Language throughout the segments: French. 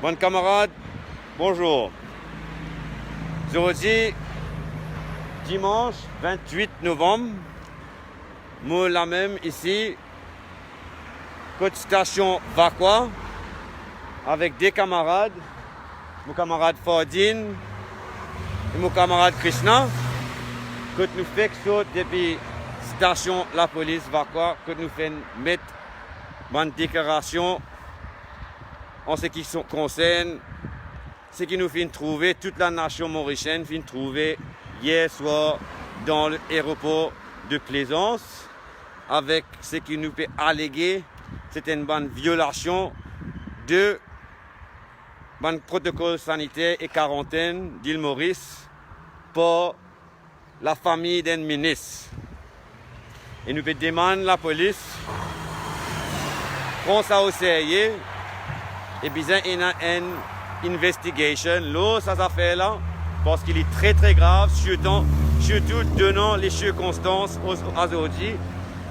Bonnes camarades, bonjour. Aujourd'hui, dimanche 28 novembre, moi la même ici, côte station Vakwa, avec des camarades, mon camarade Fordine et mon camarade Krishna, que nous faisons depuis station la police Vakwa, que nous faisons mettre une déclaration en ce qui concerne ce qui nous fait trouver, toute la nation mauricienne fait trouver hier soir dans l'aéroport de Plaisance, avec ce qui nous peut alléguer, c'était une bonne violation de bon protocole sanitaire et quarantaine d'île Maurice par la famille d'un ministre. Et nous peut demander la police, prend ça au sérieux, et bien il y a une investigation, là, ça affaire là, parce qu'il est très très grave, surtout donnant les circonstances aujourd'hui,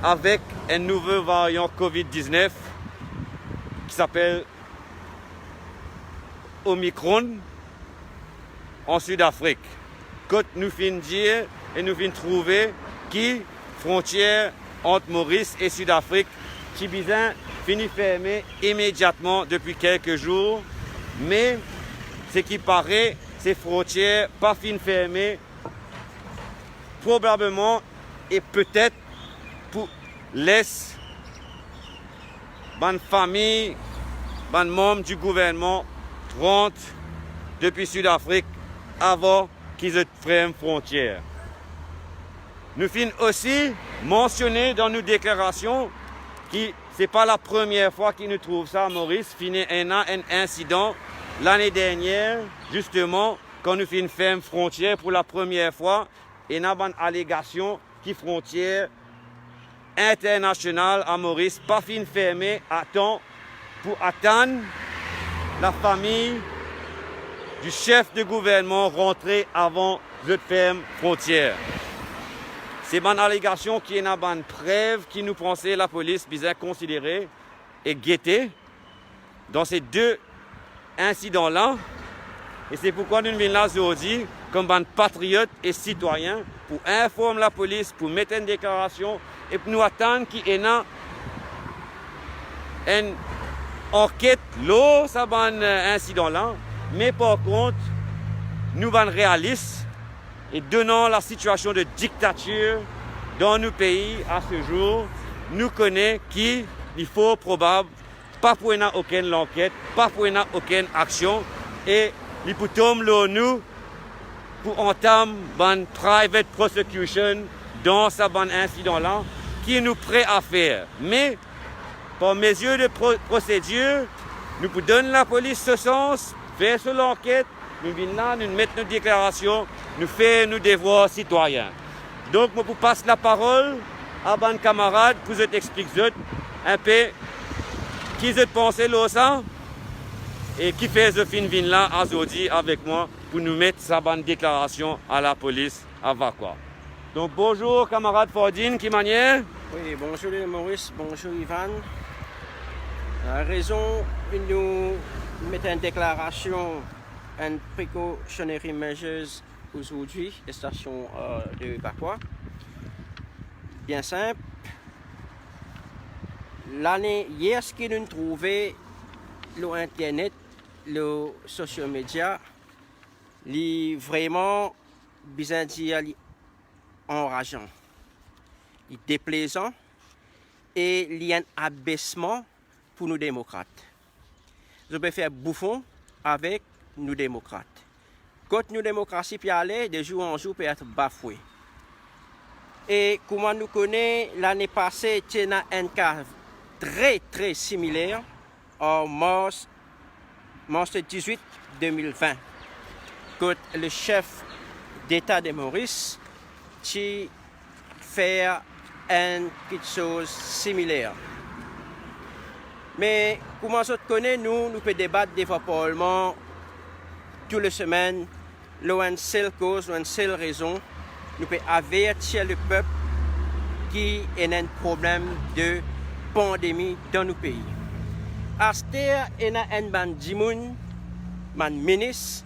avec un nouveau variant Covid-19 qui s'appelle Omicron en Sud-Afrique. Quand nous finissons dire et nous finissons trouver qui frontière entre Maurice et Sud-Afrique, qui bizarre finit fermée immédiatement depuis quelques jours, mais ce qui paraît, ces frontières pas fin fermées, probablement et peut-être pour laisser bonne famille, bonne membres du gouvernement rentrent depuis Sud-Afrique avant qu'ils aient fermé frontières. Nous finissons aussi mentionner dans nos déclarations que ce n'est pas la première fois qu'ils nous trouvent ça à Maurice. Fini un incident l'année dernière, justement, quand nous finissons ferme frontière pour la première fois, et nous avons une allégation qui frontière internationale à Maurice, pas fin fermée à temps pour attendre la famille du chef de gouvernement rentrer avant de ferme frontière. C'est une allégation qui est une bonne preuve qui nous pensait la police bien considérer et guetter dans ces deux incidents-là. Et c'est pourquoi nous venons là aujourd'hui comme un patriote et citoyen pour informer la police, pour mettre une déclaration et pour nous attendre qu'il y ait une enquête là, ça un incident-là. Mais par contre, nous sommes réalistes et donnant la situation de dictature dans nos pays à ce jour, nous connaissons qu'il faut probable pas pour aucune enquête, pas pour aucune action et il faut tomber nous pour entamer une private prosecution dans ce bon incident-là qui nous prêt à faire. Mais par mesure de procédure, nous pouvons donner la police ce sens, faire sur l'enquête, nous venons là, nous mettons nos déclarations, nous faisons nos devoirs citoyens. Donc, je vous passe la parole à mes camarades pour vous expliquer un peu qui vous pensez là ça et qui fait ce fin là aujourd'hui avec moi pour nous mettre sa bonne déclaration à la police à Vakwa. Donc, bonjour camarade Fordine, qui manière? Oui, bonjour Maurice, bonjour Ivan. La raison de nous mettre une déclaration and precautionary measures aujourd'hui, les stations de Vakwa. Bien simple. L'année hier, ce que nous trouvons, l'internet, les social media, est vraiment bizarre, enrageant, il est déplaisant et il y a un abaissement pour nous démocrates. Je peux faire bouffon avec nous démocrates. Quand nous démocratie peut aller, de jour en jour peut être bafouée. Et comment nous connaissons, l'année passée, il y a un cas très très similaire en mars 18 2020, quand le chef d'État de Maurice fait quelque chose de similaire. Mais comment nous connaissons, nous pouvons débattre devant le Parlement toutes les semaines, une seule cause, une seule raison, nous pouvons avertir le peuple qu'il y a un problème de pandémie dans nos pays. À ce il y a un ban de man ministre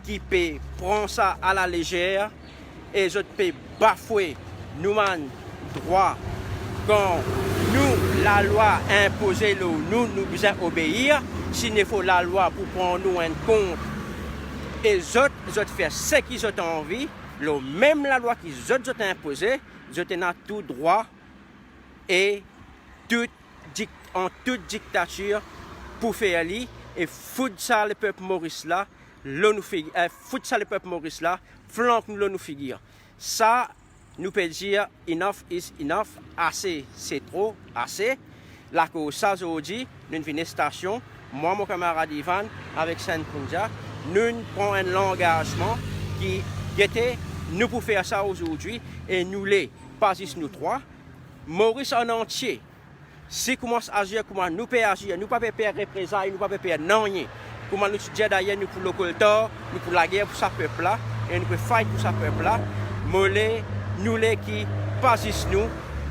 qui peut prendre ça à la légère et je peux bafouer nous man droit quand nous la loi imposée nous besoin obéir s'il faut la loi pour prendre nous en compte et autres faire ce qu'ils ont envie même la loi qu'ils ont imposée je tenais tout droit et en toute dictature pour faire li et foutre ça le peuple Maurice là foutre ça le peuple Maurice là flanque nous figure ça nous peut dire enough is enough assez c'est trop assez la cause ça aujourd'hui nous une station moi mon camarade Ivan avec Saint Kunja nous prenons un engagement qui était nous pour faire ça aujourd'hui et nous les pas juste nous trois Maurice en entier si commence à agir comment nous pouvons agir nous pas faire représailles nous pas faire non rien comment nous dire d'ailleurs nous pour le coltor nous pour la guerre pour ça peuple là et nous pouvons fight pour ça peuple là mollet nous les qui pas juste nous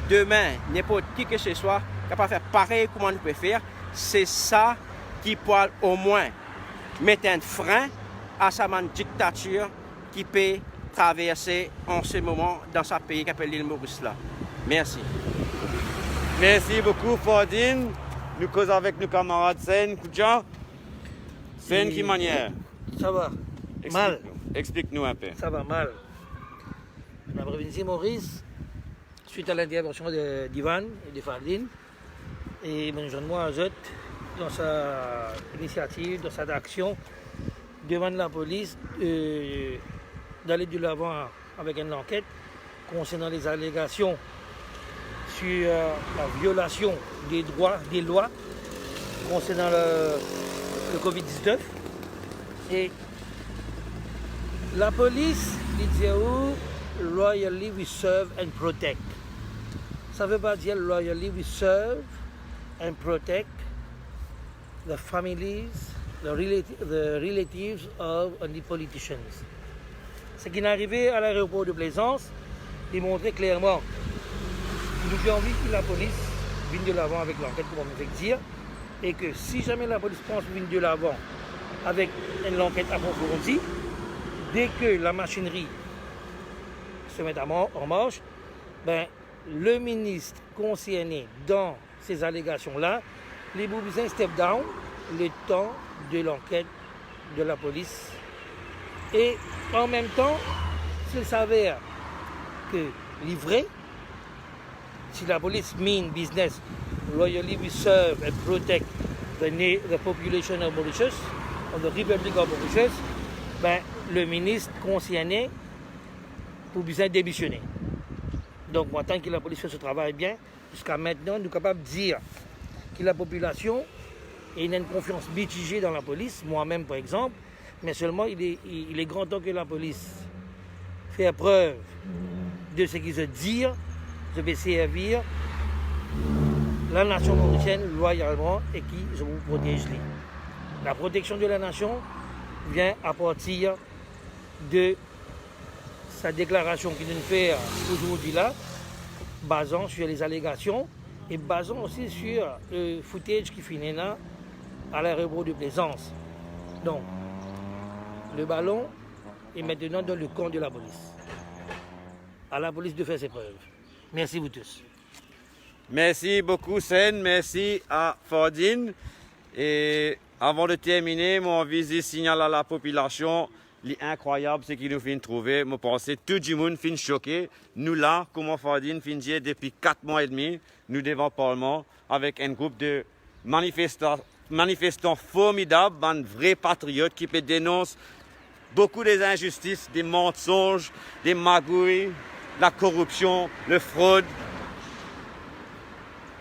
demain n'importe qui que ce soit capable faire pareil comment nous pouvons faire c'est ça qui peut au moins mettre un frein à sa dictature qui peut traverser en ce moment dans ce pays qui s'appelle l'île Maurice là. Merci. Merci beaucoup, Fordine. Nous causons avec nos camarades Sen, Kouja. Sen, qui manière? Ça va. Mal. Explique-nous un peu. Ça va mal. L'après-midi, Maurice, suite à l'intervention d'Ivan et de Fardine, et moi à Zot, dans sa initiative, dans sa action, demande la police d'aller de l'avant avec une enquête concernant les allégations sur la violation des droits, des lois concernant le Covid-19. Et la police dit loyally we serve and protect. Ça ne veut pas dire loyally we serve and protect the families, the relatives of the politicians. Ce qui est arrivé à l'aéroport de Plaisance démontrait clairement nous avons envie que la police vienne de l'avant avec l'enquête, comme on veut dire, et que si jamais la police pense venir de l'avant avec l'enquête approfondie, dès que la machinerie se met en marche, ben, le ministre concerné dans ces allégations-là, les Boubisins step down le temps de l'enquête de la police. Et en même temps, s'il s'avère que livré, si la police mean business, loyally we serve and protect the population of Mauritius, of the Republic of Mauritius, ben, le ministre concerné pour besoin démissionner. Donc, moi, tant que la police fait ce travail bien, jusqu'à maintenant, nous sommes capables de dire que la population a une confiance mitigée dans la police, moi-même par exemple, mais seulement il est grand temps que la police fait preuve de ce qu'ils se dire, je vais servir la nation mauricienne loyalement et qui je vous protège. La protection de la nation vient à partir de sa déclaration qu'il nous fait aujourd'hui là, basant sur les allégations et basant aussi sur le footage qui finit là à l'aéroport de Plaisance. Donc, le ballon est maintenant dans le camp de la police. À la police de faire ses preuves. Merci vous tous. Merci beaucoup, Sen. Merci à Fordine. Et avant de terminer, mon visite signale à la population l'incroyable ce qu'il nous fait trouver. Je pense que tout le monde est choqué. Nous là, comme Fordine, finit depuis 4 mois et demi, nous devant le Parlement avec un groupe de manifestants formidables, un vrai patriote qui peut dénoncer beaucoup des injustices, des mensonges, des magouilles, la corruption, la fraude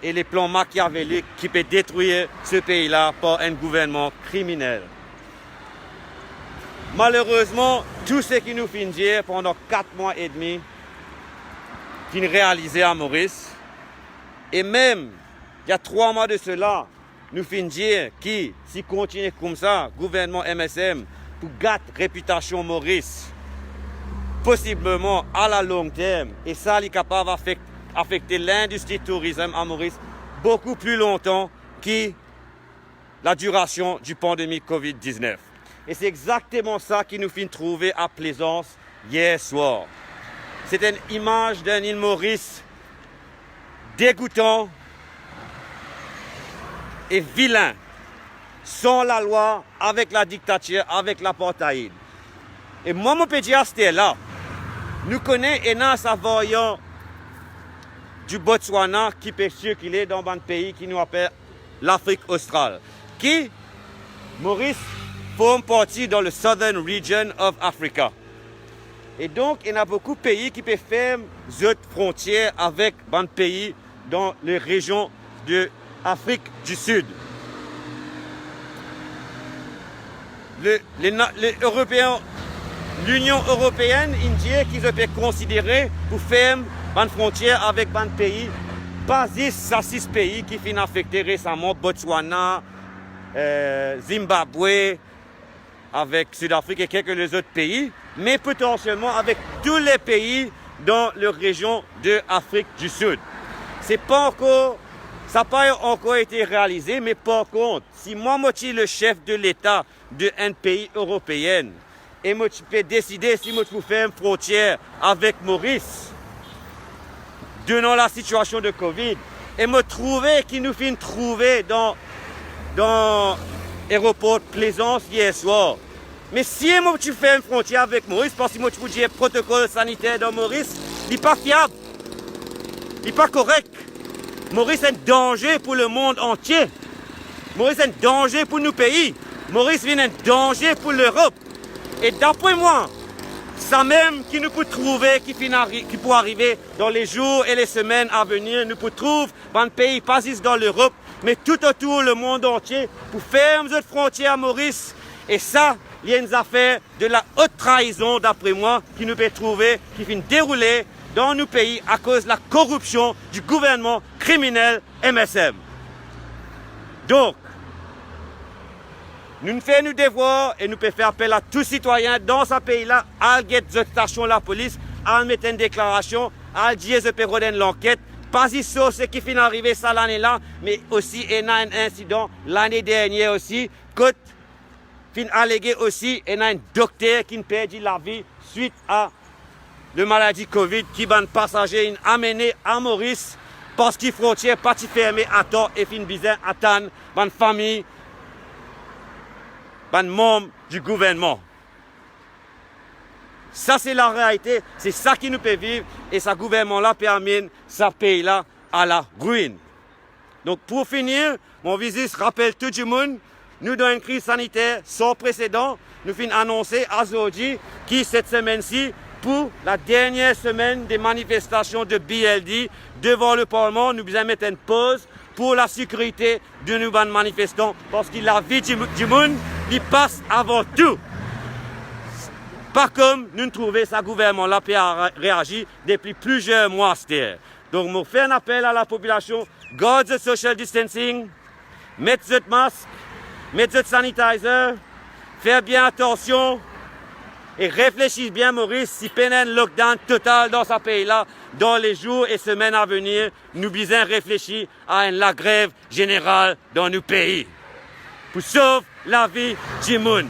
et les plans machiavéliques qui peuvent détruire ce pays-là par un gouvernement criminel. Malheureusement, tout ce qui nous finit dire pendant 4 mois et demi, qui nous réalisé à Maurice, et même il y a 3 mois de cela, nous finit dire qui, si continue comme ça, gouvernement MSM, pour gâter réputation Maurice, possiblement à la long terme, et ça est capable d'affecter l'industrie tourisme à Maurice beaucoup plus longtemps que la duration du pandémie Covid-19. Et c'est exactement ça qui nous fait trouver à Plaisance hier soir. C'est une image d'un île Maurice dégoûtant et vilain, sans la loi, avec la dictature, avec l'apartheid. Et moi, mon petit c'était là. Nous connaissons un savoyant du Botswana qui peut circuler dans un pays qui nous appelle l'Afrique australe. Qui, Maurice, forme partie dans le Southern Region of Africa. Et donc, il y a beaucoup de pays qui peuvent faire des frontières avec un pays dans les régions de l'Afrique du Sud. L'Union européenne, Indien, qui se peut considérer pour faire une frontière avec un pays, pas 6 pays qui sont affectés récemment, Botswana, Zimbabwe, avec Sud-Afrique et quelques autres pays, mais potentiellement avec tous les pays dans la région de l'Afrique du Sud. Ça n'a pas encore été réalisé, mais par contre, si moi, je suis le chef de l'État d'un pays européen, et je peux décider si je peux faire une frontière avec Maurice, donnant la situation de Covid, et me trouver, qui nous fait trouver dans l'aéroport Plaisance hier soir. Mais si je fais une frontière avec Maurice, parce que je dis protocole sanitaire dans Maurice, il n'est pas fiable, il n'est pas correct. Maurice est un danger pour le monde entier. Maurice est un danger pour nos pays. Maurice est un danger pour l'Europe. Et d'après moi, ça même qui nous peut trouver, qui peut arriver dans les jours et les semaines à venir, nous peut trouver dans un pays, pas juste dans l'Europe, mais tout autour le monde entier, pour faire notre frontière à Maurice. Et ça, il y a une affaire de la haute trahison, d'après moi, qui nous peut trouver, qui finit dérouler dans nos pays à cause de la corruption du gouvernement criminel MSM. Donc, nous faisons nos devoirs et nous pouvons faire appel à tous citoyens dans ce pays-là à guetter station la police, à mettre une déclaration, à dire que peut redonner l'enquête. Pas ici ce qui finit d'arriver ça l'année-là, mais aussi il y a un incident l'année dernière aussi, que fin allégué aussi, il y a un docteur qui a perdu la vie suite à la maladie Covid qui va un passager amené à Maurice parce qu'il frontière pas fermée à temps et fin besoin attendre une famille, un membre du gouvernement. Ça c'est la réalité, c'est ça qui nous peut vivre et ce gouvernement-là peut amener ce pays-là à la ruine. Donc pour finir, mon visite rappelle tout le monde, nous dans une crise sanitaire sans précédent, nous finissons annoncer à aujourd'hui qui cette semaine-ci, pour la dernière semaine des manifestations de BLD devant le Parlement, nous allons mettre une pause pour la sécurité de nos manifestants parce que la vie du monde, il passe avant tout. Pas comme nous trouvons ce gouvernement-là qui a réagi depuis plusieurs mois. Donc, je fais un appel à la population, garde le social distancing, mettez votre masque, mettez votre sanitizer, faites bien attention. Et réfléchissez bien, Maurice, si peine un lockdown total dans ce pays-là, dans les jours et semaines à venir, nous devons réfléchir à la grève générale dans nos pays. Pour sauver la vie du monde.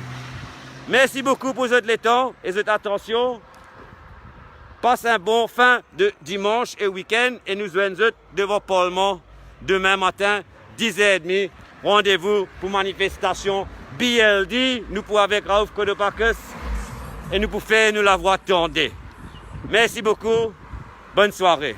Merci beaucoup pour votre temps et votre attention. Passez un bon fin de dimanche et week-end et nous voyons devant le Parlement demain matin, 10h30. Rendez-vous pour manifestation BLD. Nous pour avec Raouf Kodopakis. Et nous pouvons faire nous la voix tendue. Merci beaucoup. Bonne soirée.